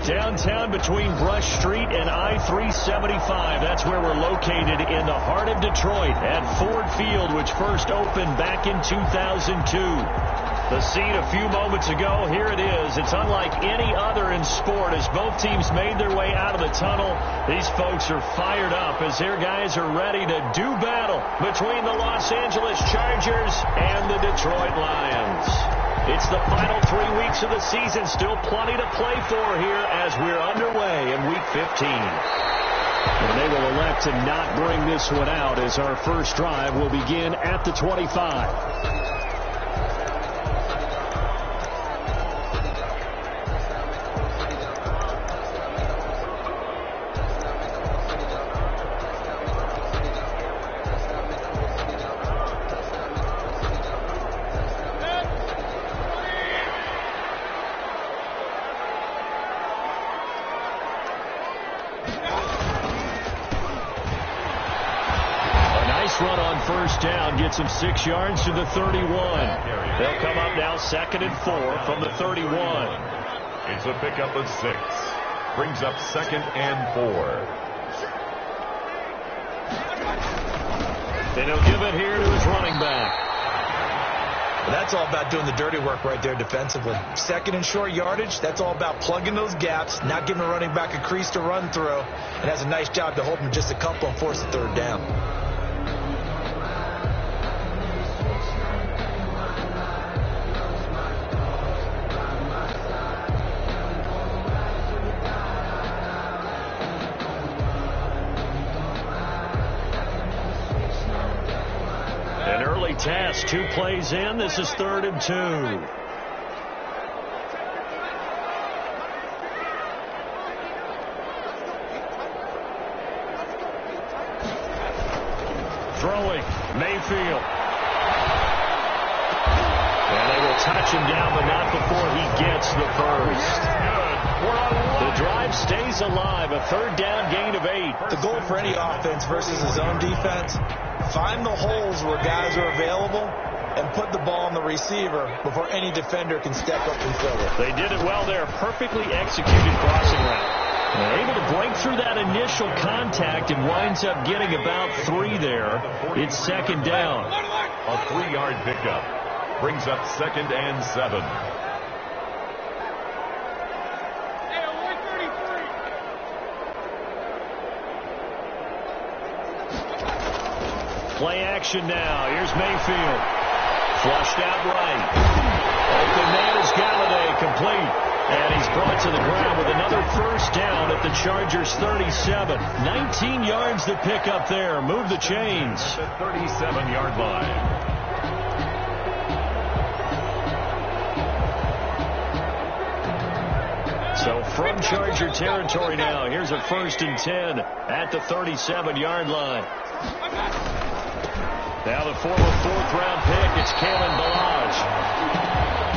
Downtown between Brush Street and I-375. That's where we're located in the heart of Detroit at Ford Field, which first opened back in 2002. The scene a few moments ago, here it is. It's unlike any other in sport as both teams made their way out of the tunnel. These folks are fired up as their guys are ready to do battle between the Los Angeles Chargers and the Detroit Lions. It's the final 3 weeks of the season. Still plenty to play for here as we're underway in Week 15. And they will elect to not bring this one out as our first drive will begin at the 25. Run on first down gets him 6 yards to the 31. They'll come up now 2nd and 4 from the 31. It's a pickup of 6. Brings up 2nd and 4. And he'll give it here to his running back. Well, that's all about doing the dirty work right there defensively. 2nd and short yardage, that's all about plugging those gaps, not giving a running back a crease to run through, and has a nice job to hold him just a couple and force the 3rd down. Task 2 plays in. This is 3rd and 2. Throwing Mayfield. And they will touch him down, but not before he gets the first. The drive stays alive. A 3rd down gain of 8. The goal for any offense versus his own defense, find the holes where guys are available and put the ball on the receiver before any defender can step up and fill it. They did it well there. Perfectly executed crossing route. They're able to break through that initial contact and winds up getting about 3 there. It's 2nd down. A 3-yard pickup. Brings up 2nd and 7. Play action now. Here's Mayfield. Flushed out right. Open man is Galladay, complete. And he's brought to the ground with another first down at the Chargers' 37. 19 yards to pick up there. Move the chains. The 37-yard line. So from Charger territory now, here's a 1st and 10 at the 37-yard line. Now the former 4th-round pick, it's Kalen Ballage.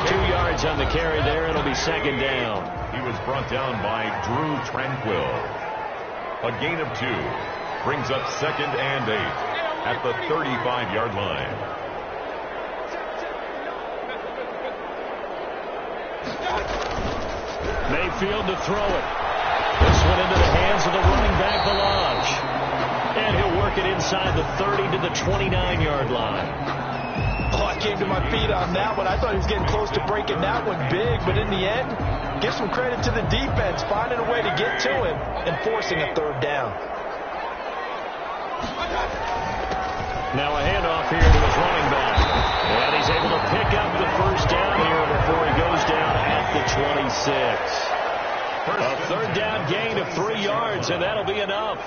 2 yards on the carry there. It'll be 2nd down. He was brought down by Drew Tranquill. A gain of 2. Brings up 2nd and 8 at the 35-yard line. Mayfield to throw it. This one into the hands of the running back, Ballage. And he'll work it inside the 30 to the 29-yard line. Oh, I came to my feet on that one. I thought he was getting close to breaking that one big, but in the end, give some credit to the defense, finding a way to get to him and forcing a 3rd down. Now a handoff here to his running back. And he's able to pick up the first down here before he goes down at the 26. A 3rd down gain of 3 yards, and that'll be enough.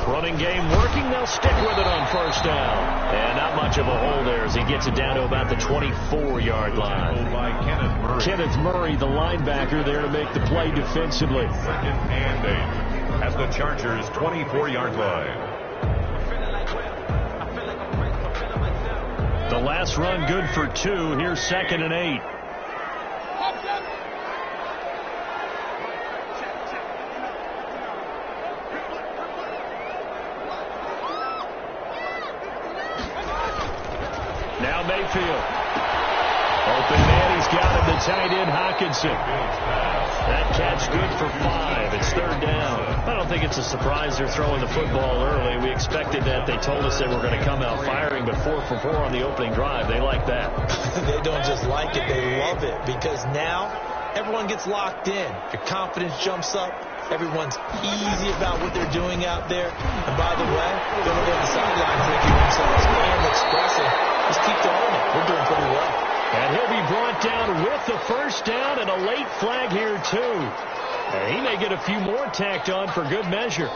Running game working. They'll stick with it on first down. And not much of a hole there as he gets it down to about the 24-yard line. By Kenneth Murray, the linebacker, there to make the play defensively. 2nd and 8 at the Chargers' 24-yard line. The last run good for 2. Here's 2nd and 8. Mayfield. Open man, he's got him, the tight end, Hockenson. That catch good for 5. It's third down. I don't think it's a surprise they're throwing the football early. We expected that. They told us they were going to come out firing, but 4 for 4 on the opening drive. They like that. They don't just like it, they love it, because now everyone gets locked in. Your confidence jumps up. Everyone's easy about what they're doing out there. And by the way, don't look on the sideline thinking themselves, man, expressive. Just keep throwing it. We're doing pretty well. And he'll be brought down with the first down and a late flag here, too. And he may get a few more tacked on for good measure.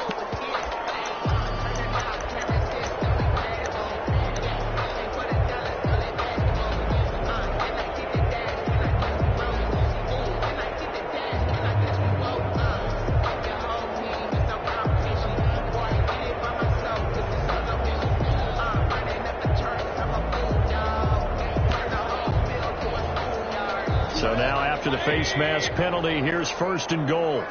So now after the face mask penalty, here's first and goal.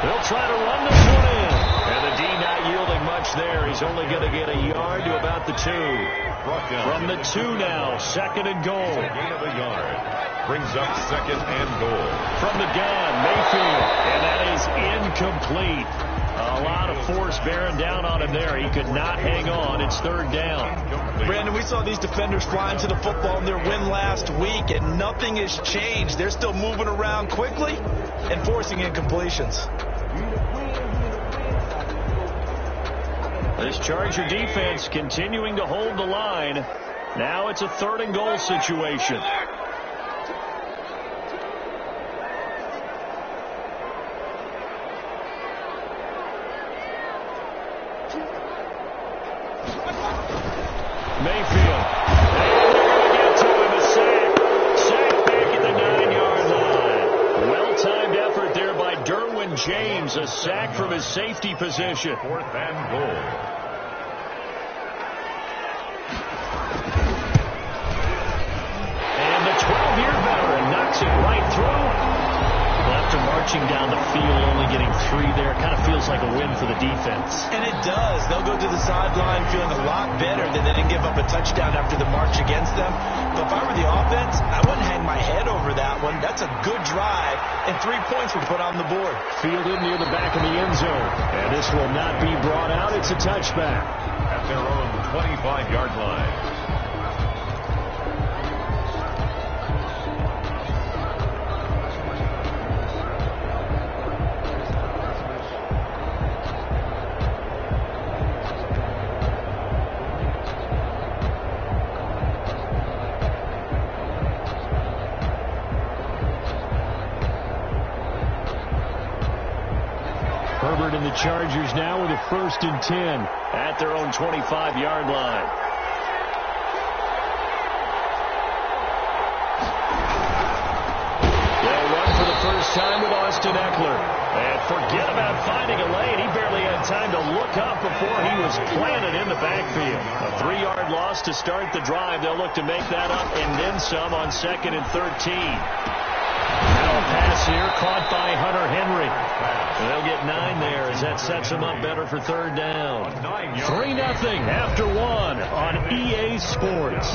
They'll try to run this one in. And the D not yielding much there. He's only going to get a yard to about the 2. From the 2 now, second and goal. A gain of a yard. Brings up second and goal. From the gun, Mayfield. And that is incomplete. A lot of force bearing down on him there. He could not hang on. It's third down. Brandon, we saw these defenders flying to the football in their win last week, and nothing has changed. They're still moving around quickly and forcing incompletions. This Charger defense continuing to hold the line. Now it's a third and goal situation. Mayfield. And they're going to get to him. A sack. Sack back at the 9-yard line. Well-timed effort there by Derwin James. A sack from his safety position. Fourth and goal. And the 12-year veteran knocks it right through. Well, after marching down the field, only getting 3 there, kind of feels like a win for the defense. And it does. They'll go to the sideline feeling a lot better than they didn't give up a touchdown after the march against them. But if I were the offense, I wouldn't hang my head over that one. That's a good drive, and 3 points were put on the board. Fielded near the back of the end zone. And this will not be brought out. It's a touchback. At their own 25-yard line. Herbert and the Chargers now with a first and 10 at their own 25-yard line. They'll run for the first time with Austin Eckler. And forget about finding a lane. He barely had time to look up before he was planted in the backfield. A 3-yard loss to start the drive. They'll look to make that up and then some on 2nd and 13. Now a pass here caught by Hunter Henry. They'll get 9 there as that sets them up better for third down. 3-0 after 1 on EA Sports.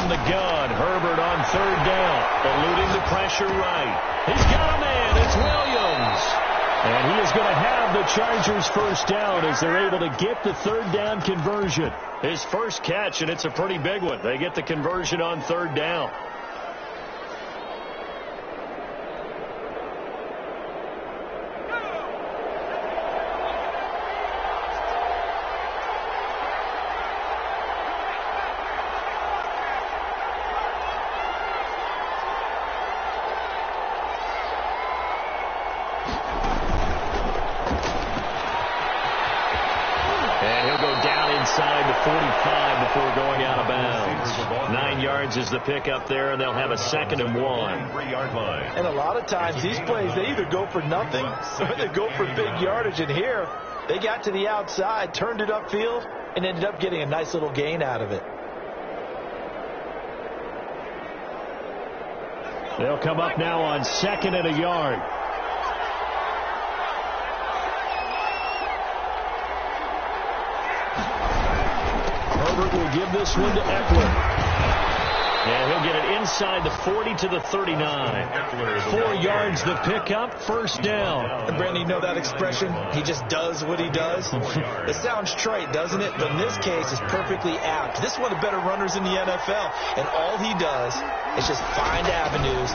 The gun, Herbert on third down, eluding the pressure right. He's got a man, it's Williams. And he is going to have the Chargers first down as they're able to get the third down conversion. His first catch, and it's a pretty big one. They get the conversion on third down. 45 before going out of bounds. 9 yards is the pickup there, and they'll have a 2nd and 1. 3-yard line. And a lot of times these plays, they either go for nothing or they go for big yardage. And here, they got to the outside, turned it upfield, and ended up getting a nice little gain out of it. They'll come up now on 2nd and a yard. Herbert will give this one to Eckler. And he'll get it inside the 40 to the 39. 4 yards the pickup, 1st down. And Brandon, you know that expression? He just does what he does. It sounds trite, doesn't it? But in this case, it's perfectly apt. This is one of the better runners in the NFL. And all he does is just find avenues,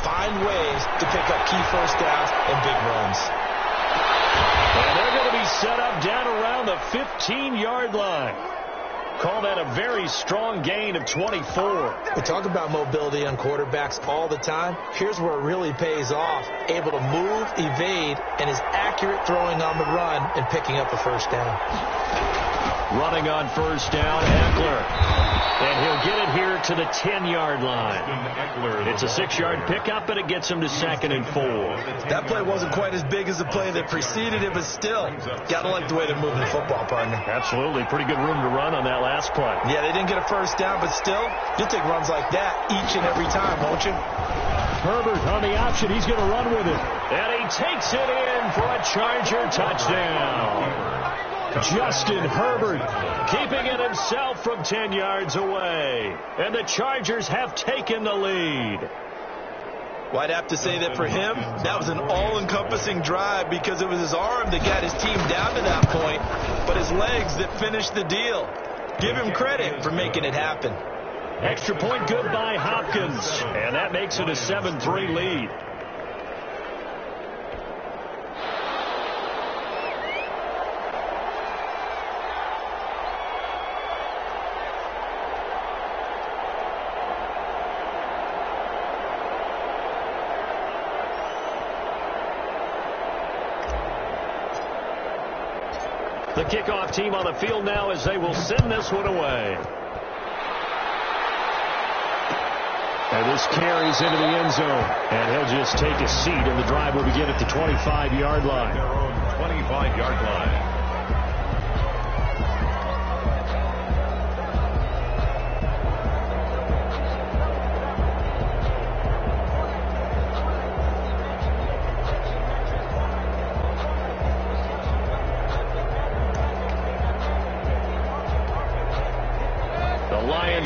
find ways to pick up key 1st downs and big runs. And they're going to be set up down around the 15-yard line. Call that a very strong gain of 24. We talk about mobility on quarterbacks all the time. Here's where it really pays off. Able to move, evade, and is accurate throwing on the run and picking up a 1st down. Running on 1st down, Eckler. And he'll get it here to the 10-yard line. It's a 6-yard pickup, and it gets him to 2nd and 4. That play wasn't quite as big as the play that preceded it, but still, got to like the way they're moving the football, partner. Absolutely. Pretty good room to run on that last play. Yeah, they didn't get a 1st down, but still, you'll take runs like that each and every time, won't you? Herbert on the option. He's going to run with it. And he takes it in for a Charger touchdown. Justin Herbert keeping it himself from 10 yards away. And the Chargers have taken the lead. Well, I'd have to say that for him, that was an all-encompassing drive because it was his arm that got his team down to that point, but his legs that finished the deal. Give him credit for making it happen. Extra point good by Hopkins. And that makes it a 7-3 lead. The kickoff team on the field now as they will send this one away. And this carries into the end zone. And he'll just take a seat, and the drive will begin at the 25-yard line. Their own 25-yard line.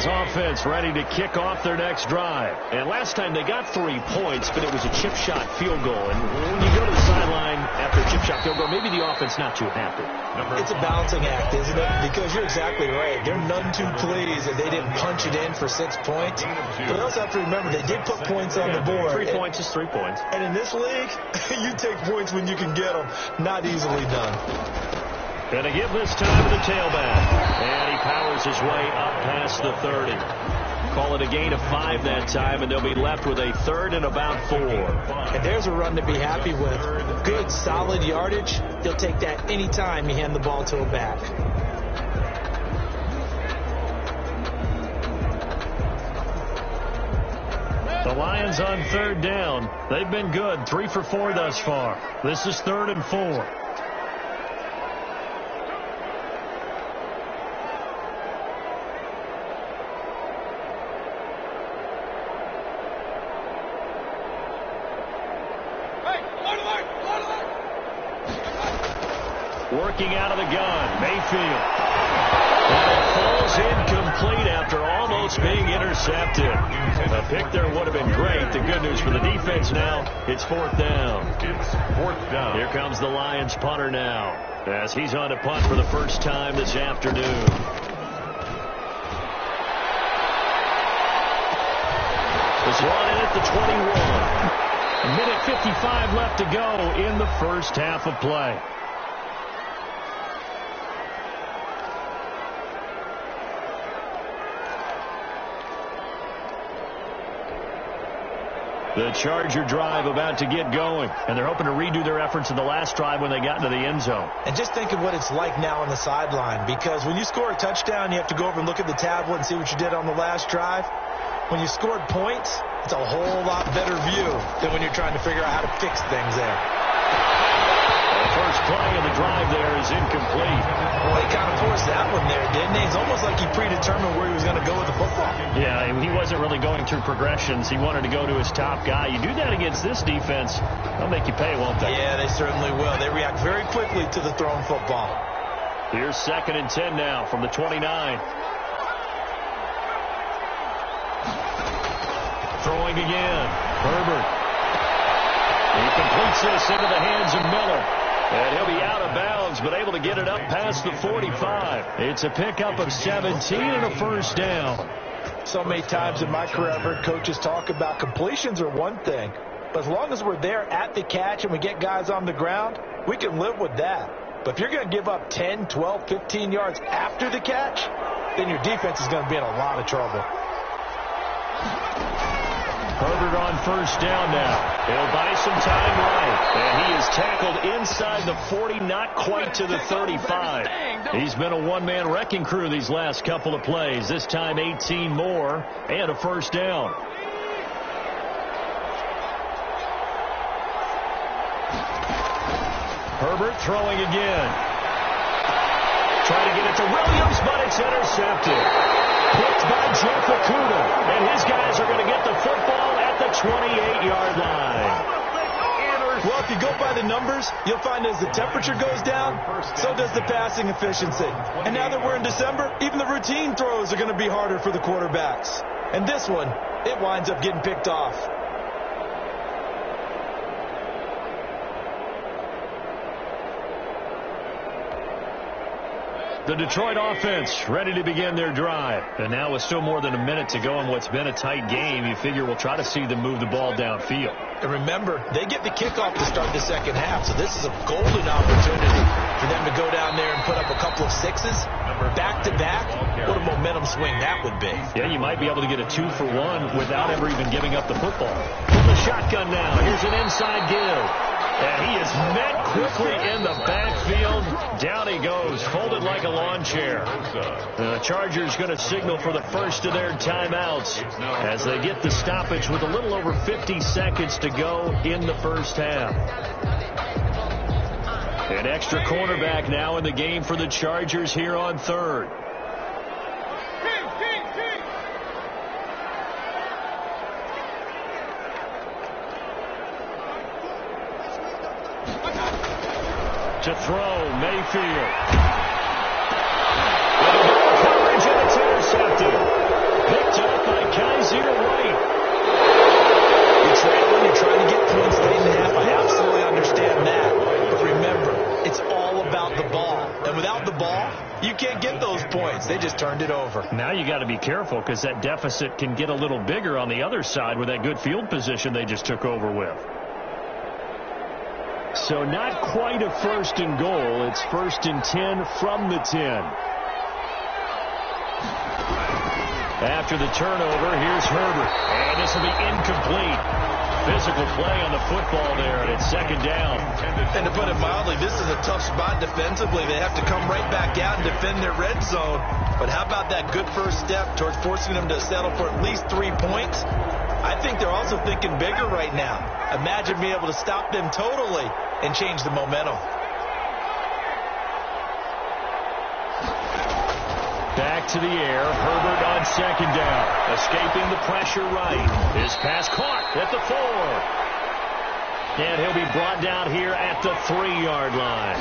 Offense ready to kick off their next drive. And last time they got 3 points, but it was a chip shot field goal. And when you go to the sideline after a chip shot field goal, maybe the offense not too happy. It's a balancing act, isn't it? Because you're exactly right. They're none too pleased that they didn't punch it in for 6 points. But they also have to remember they did put points on the board. 3 points is 3 points. And in this league, you take points when you can get them. Not easily done. Gonna give this time to the tailback. And he powers his way up past the 30. Call it a gain of 5 that time, and they'll be left with a 3rd and about 4. And there's a run to be happy with. Good, solid yardage. He'll take that any time you hand the ball to a back. The Lions on 3rd down. They've been good. 3 for 4 thus far. This is 3rd and 4. Working out of the gun, Mayfield. And it falls incomplete after almost being intercepted. A pick there would have been great. The good news for the defense now, it's 4th down. It's 4th down. Here comes the Lions punter now, as he's on to punt for the first time this afternoon. This one in at the 21. A minute 55 left to go in the first half of play. The Charger drive about to get going, and they're hoping to redo their efforts in the last drive when they got into the end zone. And just think of what it's like now on the sideline, because when you score a touchdown, you have to go over and look at the tablet and see what you did on the last drive. When you scored points, it's a whole lot better view than when you're trying to figure out how to fix things there. The first play of the drive there is incomplete. Well, he kind of forced that one there, didn't he? It's almost like he predetermined where he was going to go with the football. Yeah, he wasn't really going through progressions. He wanted to go to his top guy. You do that against this defense, they'll make you pay, won't they? Yeah, they certainly will. They react very quickly to the thrown football. Here's 2nd and 10 now from the 29. Throwing again. Herbert. He completes this into the hands of Miller. And he'll be out of bounds, but able to get it up past the 45. It's a pickup of 17 and a first down. So many times in my career I've heard coaches talk about completions are one thing. But as long as we're there at the catch and we get guys on the ground, we can live with that. But if you're going to give up 10, 12, 15 yards after the catch, then your defense is going to be in a lot of trouble. Herbert on first down now. He'll buy some time right. And he is tackled inside the 40, not quite to the 35. He's been a one-man wrecking crew these last couple of plays. This time 18 more and a first down. Herbert throwing again. Trying to get it to Williams, but it's intercepted. Picked by Jeff Okuda, and his guys are going to get the football at the 28-yard line. Well, if you go by the numbers, you'll find as the temperature goes down, so does the passing efficiency. And now that we're in December, even the routine throws are going to be harder for the quarterbacks. And this one, it winds up getting picked off. The Detroit offense ready to begin their drive. And now with still more than a minute to go in what's been a tight game, you figure we'll try to see them move the ball downfield. And remember, they get the kickoff to start the second half, so this is a golden opportunity for them to go down there and put up a couple of sixes. Back-to-back, what a momentum swing that would be. Yeah, you might be able to get a 2-for-1 without ever even giving up the football. From the shotgun now, here's an inside give. And he is met quickly in the backfield. Down he goes, folded like a lawn chair. The Chargers going to signal for the first of their timeouts as they get the stoppage with a little over 50 seconds to go in the first half. An extra cornerback now in the game for the Chargers here on third. To throw, Mayfield. Coverage, and it's intercepted. Picked up by Kaiser White. It's right when you're trying to get points late in the half. I absolutely understand that. But remember, it's all about the ball. And without the ball, you can't get those points. They just turned it over. Now you got to be careful because that deficit can get a little bigger on the other side with that good field position they just took over with. So not quite a first and goal. It's 1st and 10 from the 10. After the turnover, here's Herbert. And this will be incomplete. Physical play on the football there, and it's 2nd down. And to put it mildly, this is a tough spot defensively. They have to come right back out and defend their red zone. But how about that good first step towards forcing them to settle for at least 3 points? I think they're also thinking bigger right now. Imagine being able to stop them totally and change the momentum. Back to the air. Herbert on 2nd down. Escaping the pressure right. His pass caught at the 4. And he'll be brought down here at the 3-yard line.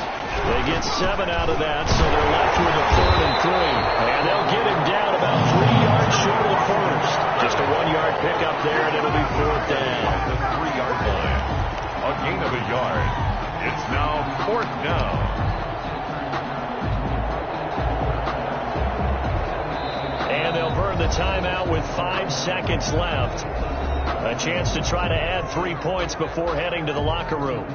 They get 7 out of that, so they're left with a 3rd and 3. And they'll get him down about 3 yards short of the first. Just a 1-yard pickup there, and it'll be 4th down. The 3-yard line. A gain of a yard. It's now 4th down. And they'll burn the timeout with 5 seconds left. A chance to try to add 3 points before heading to the locker room.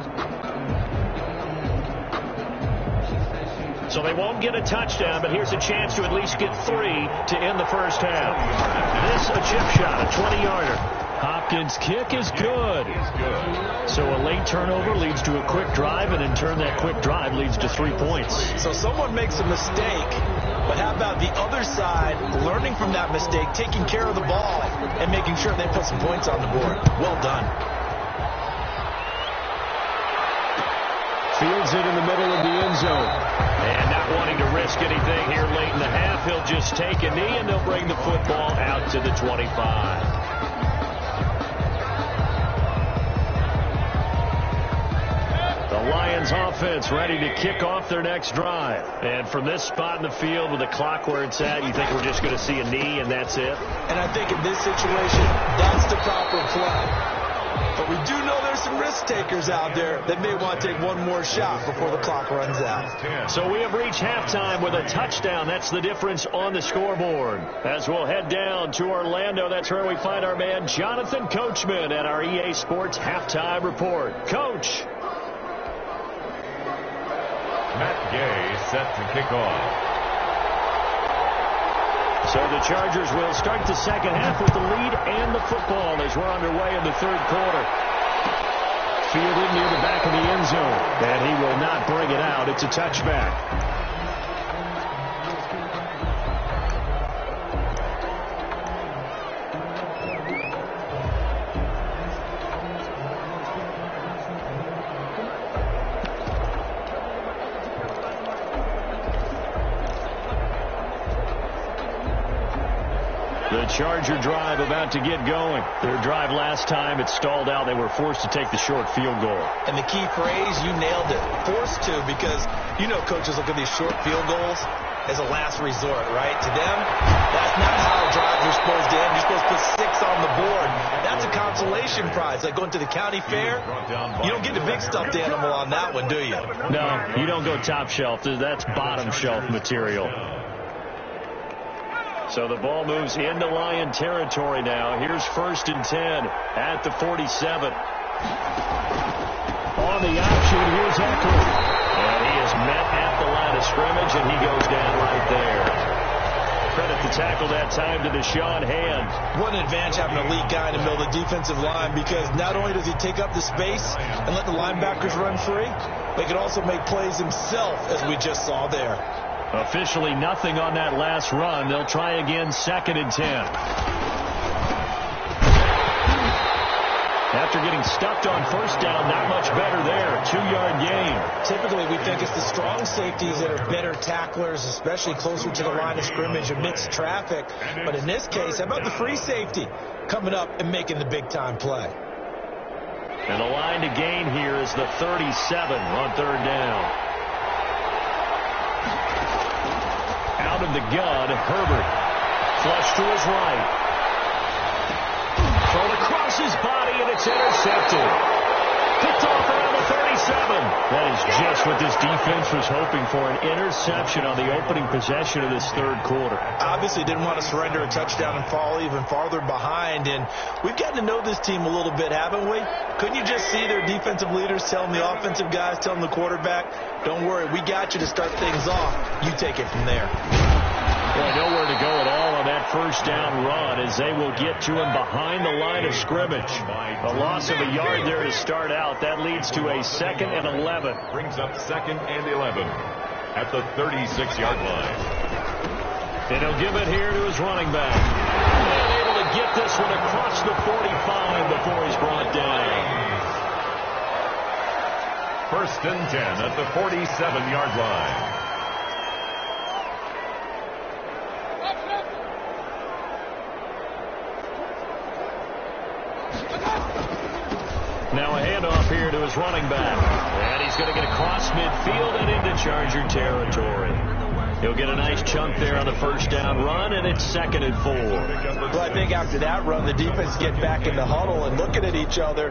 So they won't get a touchdown, but here's a chance to at least get 3 to end the first half. This a chip shot, a 20-yarder. Hopkins' kick is good. So a late turnover leads to a quick drive, and in turn that quick drive leads to 3 points. So someone makes a mistake, but how about the other side learning from that mistake, taking care of the ball, and making sure they put some points on the board? Well done. Fields it in the middle of the end zone. And not wanting to risk anything here late in the half, he'll just take a knee, and they'll bring the football out to the 25. The Lions offense ready to kick off their next drive. And from this spot in the field with the clock where it's at, you think we're just going to see a knee and that's it? And I think in this situation, that's the proper play. But we do know there's some risk takers out there that may want to take one more shot before the clock runs out. So we have reached halftime with a touchdown. That's the difference on the scoreboard. As we'll head down to Orlando, that's where we find our man Jonathan Coachman at our EA Sports Halftime Report. Coach. Matt Gay set to kick off. So the Chargers will start the second half with the lead and the football as we're underway in the third quarter. Fielded near the back of the end zone, and he will not bring it out. It's a touchback. The Charger drive about to get going. Their drive last time, it stalled out. They were forced to take the short field goal. And the key phrase, you nailed it, forced to, because you know coaches look at these short field goals as a last resort, right? To them, that's not how drives are supposed to end. You're supposed to put 6 on the board. That's a consolation prize, like going to the county fair. You don't get the big stuffed animal on that one, do you? No, you don't go top shelf. That's bottom shelf material. So the ball moves into Lion territory now. Here's 1st and 10 at the 47. On the option, here's Eckler. And he is met at the line of scrimmage, and he goes down right there. Credit the tackle that time to Deshaun Hand. What an advantage having an elite guy in the middle of the defensive line, because not only does he take up the space and let the linebackers run free, but he can also make plays himself, as we just saw there. Officially nothing on that last run. They'll try again, 2nd and 10. After getting stuffed on 1st down, not much better there. 2-yard gain. Typically, we think it's the strong safeties that are better tacklers, especially closer to the line of scrimmage amidst traffic. But in this case, how about the free safety coming up and making the big-time play? And the line to gain here is the 37 on 3rd down. Out of the gun, Herbert. Flush to his right. Thrown across his body, and it's intercepted. Picked off around the 37. That is just what this defense was hoping for, an interception on the opening possession of this third quarter. Obviously didn't want to surrender a touchdown and fall even farther behind, and we've gotten to know this team a little bit, haven't we? Couldn't you just see their defensive leaders telling the offensive guys, telling the quarterback, don't worry, we got you to start things off. You take it from there. Boy, nowhere to go at all on that 1st down run as they will get to him behind the line of scrimmage. A loss of a yard there to start out. That leads to a 2nd and 11. Brings up 2nd and 11 at the 36-yard line. And he'll give it here to his running back. And able to get this one across the 45 before he's brought down. 1st and 10 at the 47-yard line. Now a handoff here to his running back. And he's going to get across midfield and into Charger territory. He'll get a nice chunk there on the 1st down run, and it's 2nd and 4. Well, I think after that run, the defense get back in the huddle and looking at each other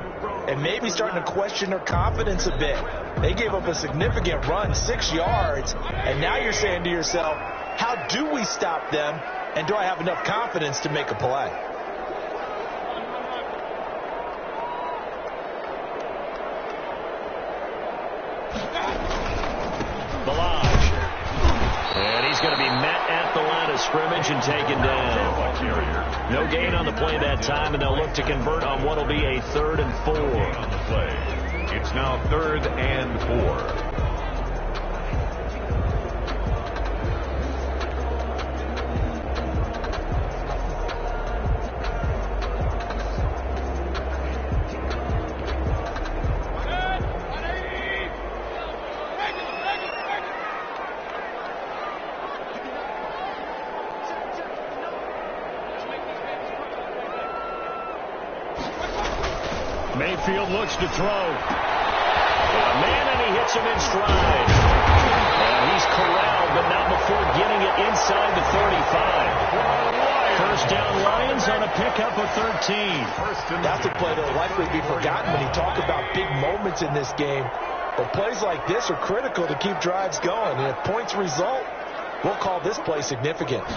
and maybe starting to question their confidence a bit. They gave up a significant run, 6 yards, and now you're saying to yourself, how do we stop them, and do I have enough confidence to make a play? Going to be met at the line of scrimmage and taken down. No gain on the play that time, and they'll look to convert on what will be a 3rd and 4. On the play. It's now 3rd and 4. Mayfield looks to throw. Man, and he hits him in stride. And he's corralled, but not before getting it inside the 35. First down, Lions on a pickup of 13. That's a play that will likely be forgotten when you talk about big moments in this game. But plays like this are critical to keep drives going. And if points result, we'll call this play significant.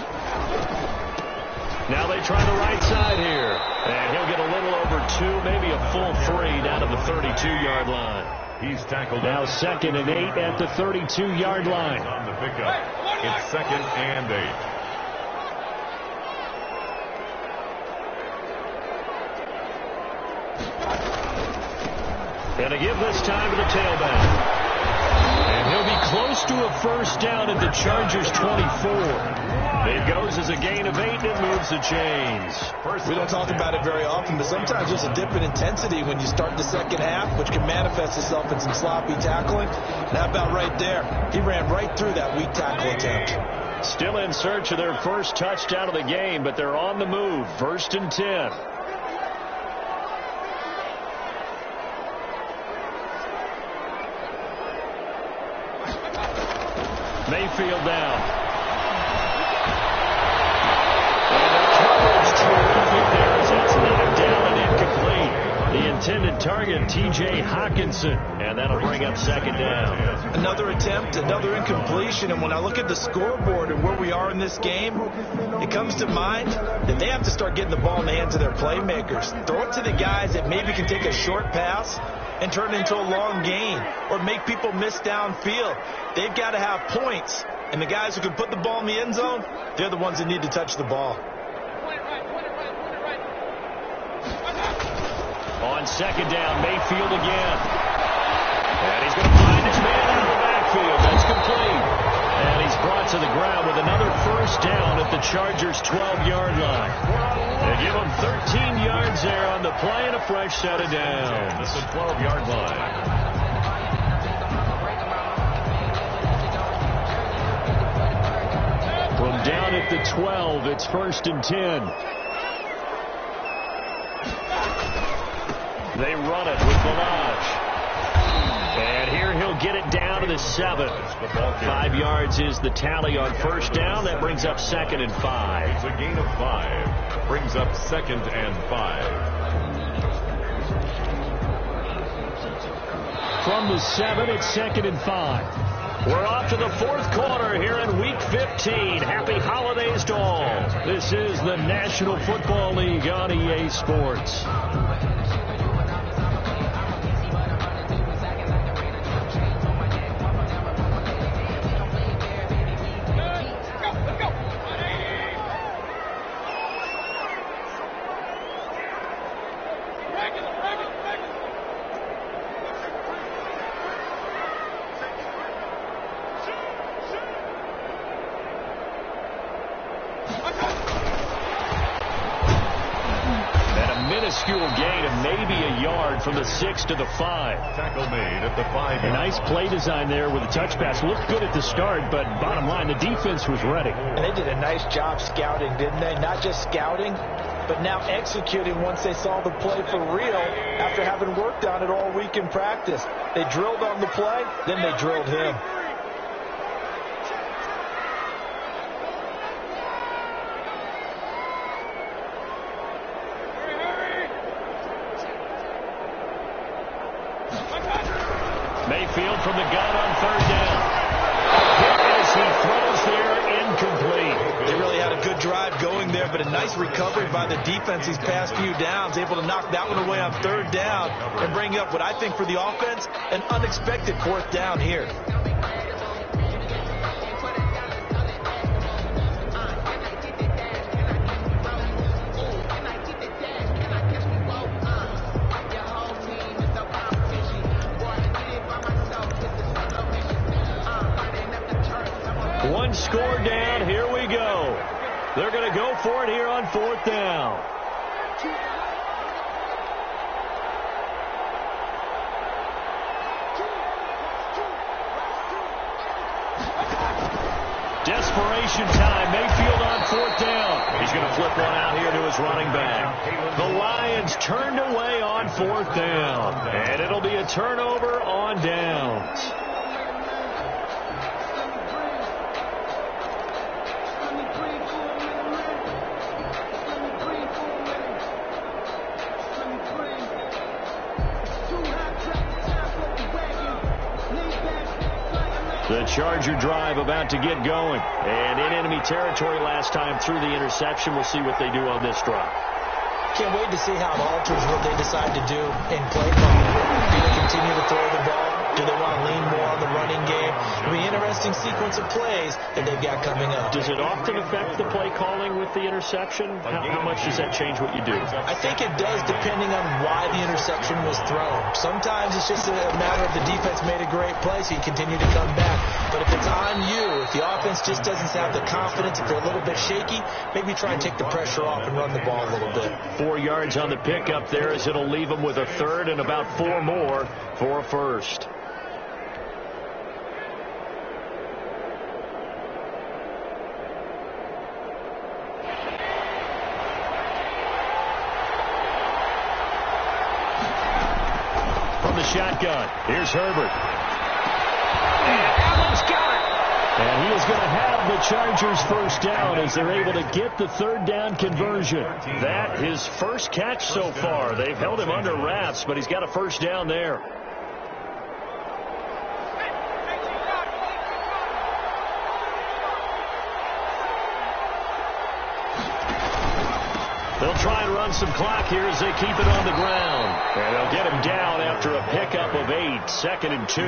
Now they try the right side here. And he'll get a little over 2, maybe a full 3 down to the 32-yard line. He's tackled. Now 2nd and 8 at the 32-yard line. On the pickup. It's 2nd and 8. And to give this time to the tailback. And he'll be close to a first down at the Chargers' 24. It goes as a gain of 8 and moves the chains. We don't talk about it very often, but sometimes there's a dip in intensity when you start the second half, which can manifest itself in some sloppy tackling. And how about right there? He ran right through that weak tackle attempt. Still in search of their first touchdown of the game, but they're on the move. 1st and 10. Mayfield down. It's knocked down and incomplete. The intended target, T.J. Hawkinson, and that'll bring up 2nd down. Another attempt, another incompletion, and when I look at the scoreboard and where we are in this game, it comes to mind that they have to start getting the ball in the hands of their playmakers. Throw it to the guys that maybe can take a short pass and turn it into a long gain or make people miss downfield. They've got to have points, and the guys who can put the ball in the end zone, they're the ones that need to touch the ball. On 2nd down, Mayfield again. And he's going to find his man out of the backfield. That's complete. And he's brought to the ground with another first down at the Chargers' 12-yard line. They give him 13 yards there on the play and a fresh set of downs. That's the 12-yard line. From down at the 12, it's 1st and 10. They run it with Balaj. And here he'll get it down to the 7. 5 yards is the tally on first down. That brings up 2nd and 5. It's a gain of 5. Brings up 2nd and 5. From the 7, it's 2nd and 5. We're off to the 4th quarter here in Week 15. Happy holidays to all. This is the National Football League on EA Sports. Minuscule gain of maybe a yard from the 6 to the 5. Tackle made at the 5. A nice play design there with a touch pass. Looked good at the start, but bottom line, the defense was ready. And they did a nice job scouting, didn't they? Not just scouting, but now executing once they saw the play for real after having worked on it all week in practice. They drilled on the play, then they drilled him. Mayfield from the gun on 3rd down. As he throws there, incomplete. They really had a good drive going there, but a nice recovery by the defense these past few downs, able to knock that one away on 3rd down and bring up what I think for the offense, an unexpected 4th down here. one score down. Here we go. They're going to go for it here on 4th down. Desperation time. Mayfield on 4th down. He's going to flip one out here to his running back. The Lions turned away on 4th down. And it'll be a turnover on downs. The Charger drive about to get going. And in enemy territory last time through the interception. We'll see what they do on this drive. Can't wait to see how it alters what they decide to do in play calling. Do they continue to throw the ball? Do they want to lean more on the running game? It'll be an interesting sequence of plays that they've got coming up. Does it often affect the play calling with the interception? How much does that change what you do? I think it does, depending on why the interception was thrown. Sometimes it's just a matter of the defense made a great play, so you continue to come back. But if it's on you, if the offense just doesn't have the confidence, if they're a little bit shaky, maybe try and take the pressure off and run the ball a little bit. 4 yards on the pickup there, as it'll leave them with a third and about 4 more for a first. Shotgun. Here's Herbert. And Allen's got it. And he is going to have the Chargers first down as they're able to get the 3rd down conversion. That his first catch so far. They've held him under wraps, but he's got a first down there. They'll try and run some clock here as they keep it on the ground. And they'll get him down after a pickup of 8, 2nd and 2.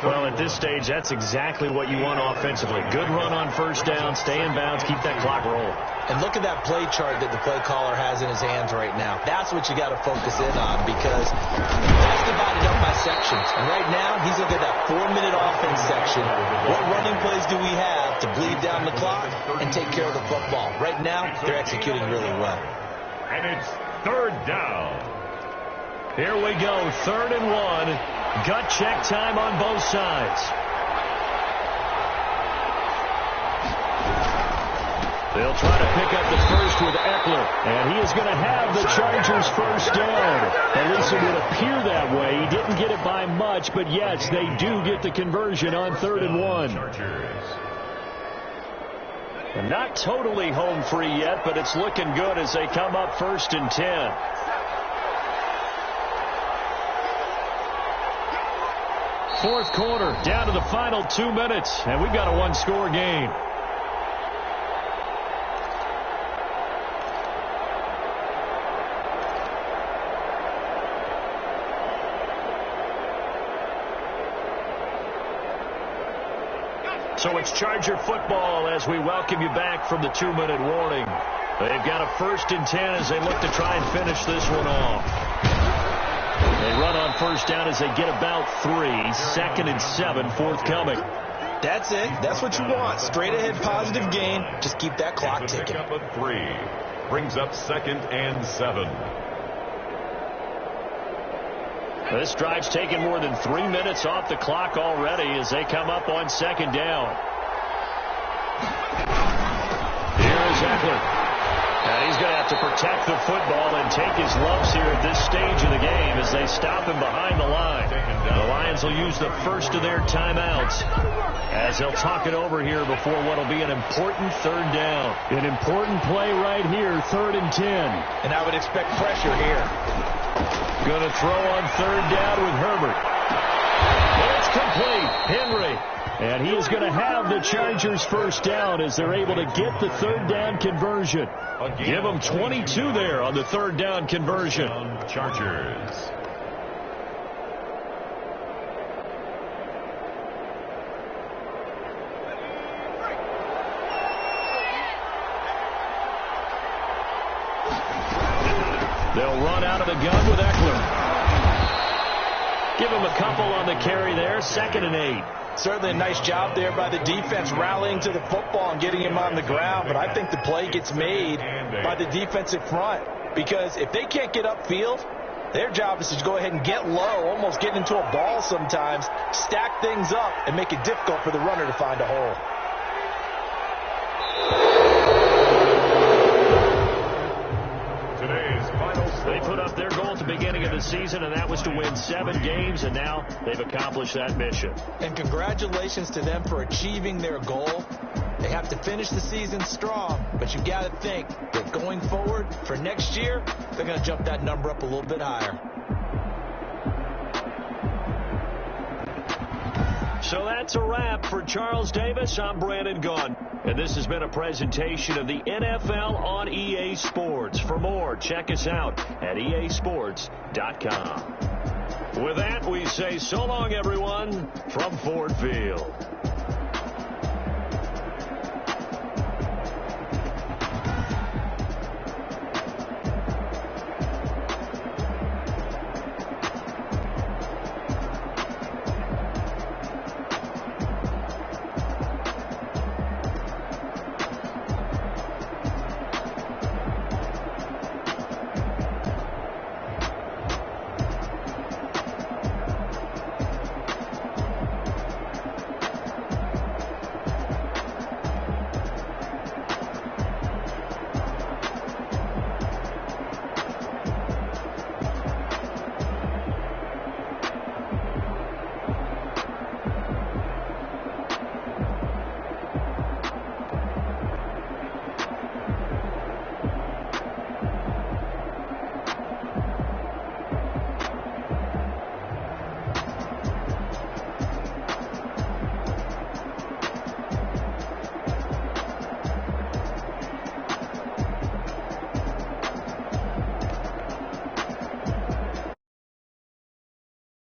Well, at this stage, that's exactly what you want offensively. Good run on first down, stay in bounds, keep that clock rolling. And look at that play chart that the play caller has in his hands right now. That's what you got to focus in on, because that's divided up by sections. And right now, he's looking at that 4-minute offense section. What running plays do we have to bleed down the clock and take care of the football? Right now, they're executing really well. And it's 3rd down. Here we go, 3rd and 1. Gut check time on both sides. They'll try to pick up the first with Eckler. And he is going to have the Chargers first down. At least it would appear that way. He didn't get it by much, but yes, they do get the conversion on 3rd and 1. And not totally home free yet, but it's looking good as they come up 1st and 10. Fourth quarter, down to the final 2 minutes, and we've got a 1-score game. So it's Charger football as we welcome you back from the 2-minute warning. They've got a 1st and 10 as they look to try and finish this one off. They run on first down as they get about 3. 2nd and 7 forthcoming. That's it. That's what you want. Straight ahead positive gain. Just keep that clock ticking. Pick up a 3. Brings up 2nd and 7. This drive's taken more than 3 minutes off the clock already as they come up on 2nd down. Here's Eckler. And he's going to have to protect the football and take his lumps here at this stage of the game as they stop him behind the line. The Lions will use the first of their timeouts as they'll talk it over here before what will be an important 3rd down. An important play right here, 3rd and 10. And I would expect pressure here. Going to throw on 3rd down with Herbert. And it's complete. Henry. And he is going to have the Chargers first down as they're able to get the 3rd down conversion. Give them 22 there on the 3rd down conversion. Chargers. They'll run out of the gun with Eckler. Give him a couple on the carry there. 2nd and 8. Certainly a nice job there by the defense rallying to the football and getting him on the ground. But I think the play gets made by the defensive front. Because if they can't get upfield, their job is to go ahead and get low, almost get into a ball sometimes, stack things up, and make it difficult for the runner to find a hole. They put up their goal at the beginning of the season, and that was to win 7 games, and now they've accomplished that mission. And congratulations to them for achieving their goal. They have to finish the season strong, but you got to think that going forward for next year, they're going to jump that number up a little bit higher. So that's a wrap for Charles Davis. I'm Madden God. And this has been a presentation of the NFL on EA Sports. For more, check us out at easports.com. With that, we say so long, everyone, from Ford Field.